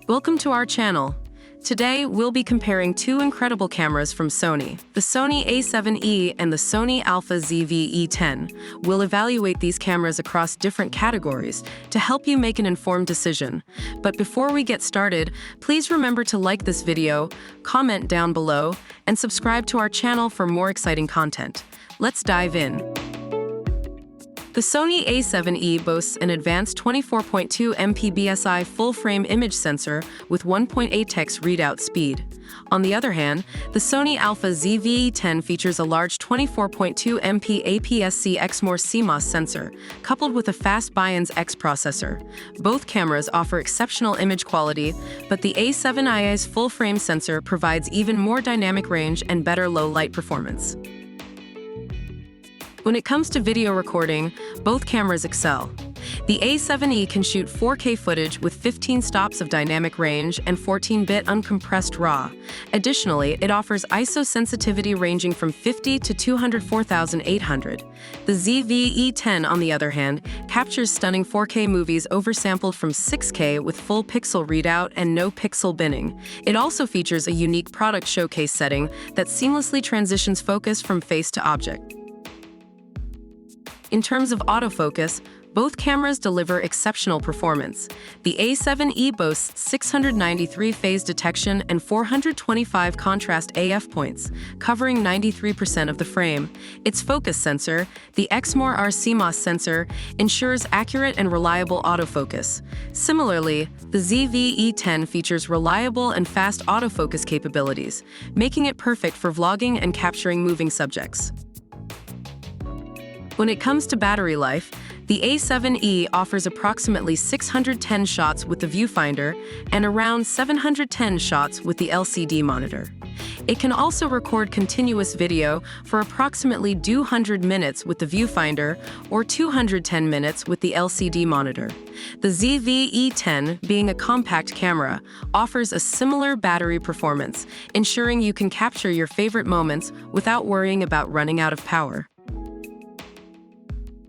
Welcome to our channel. Today, we'll be comparing two incredible cameras from Sony, the Sony A7E and the Sony Alpha ZV-E10. We'll evaluate these cameras across different categories to help you make an informed decision. But before we get started, please remember to like this video, comment down below, and subscribe to our channel for more exciting content. Let's dive in. The Sony A7E boasts an advanced 24.2 MP BSI full-frame image sensor with 1.8x readout speed. On the other hand, the Sony Alpha ZV-E10 features a large 24.2 MP APS-C XMOR CMOS sensor, coupled with a fast Bions X processor. Both cameras offer exceptional image quality, but the A7I's full-frame sensor provides even more dynamic range and better low-light performance. When it comes to video recording, both cameras excel. The A7E can shoot 4K footage with 15 stops of dynamic range and 14-bit uncompressed RAW. Additionally, it offers ISO sensitivity ranging from 50 to 204,800. The ZV-E10, on the other hand, captures stunning 4K movies oversampled from 6K with full pixel readout and no pixel binning. It also features a unique product showcase setting that seamlessly transitions focus from face to object. In terms of autofocus, both cameras deliver exceptional performance. The A7E boasts 693 phase detection and 425 contrast AF points, covering 93% of the frame. Its focus sensor, the XMOR CMOS sensor, ensures accurate and reliable autofocus. Similarly, the ZV-E10 features reliable and fast autofocus capabilities, making it perfect for vlogging and capturing moving subjects. When it comes to battery life, the A7E offers approximately 610 shots with the viewfinder and around 710 shots with the LCD monitor. It can also record continuous video for approximately 200 minutes with the viewfinder or 210 minutes with the LCD monitor. The ZV-E10, being a compact camera, offers a similar battery performance, ensuring you can capture your favorite moments without worrying about running out of power.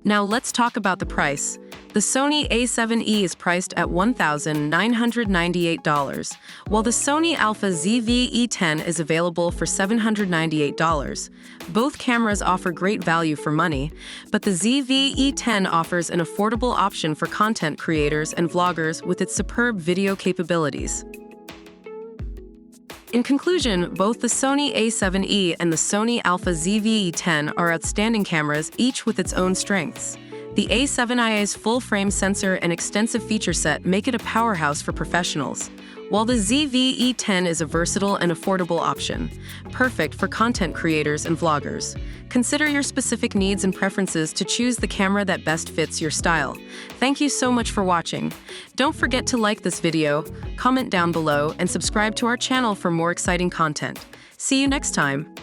Now let's talk about the price. The Sony A7E is priced at $1,998, while the Sony Alpha ZV-E10 is available for $798. Both cameras offer great value for money, but the ZV-E10 offers an affordable option for content creators and vloggers with its superb video capabilities. In conclusion, both the Sony A7E and the Sony Alpha ZV-E10 are outstanding cameras, each with its own strengths. The A7I's full-frame sensor and extensive feature set make it a powerhouse for professionals, while the ZV-E10 is a versatile and affordable option, perfect for content creators and vloggers. Consider your specific needs and preferences to choose the camera that best fits your style. Thank you so much for watching. Don't forget to like this video, comment down below, and subscribe to our channel for more exciting content. See you next time.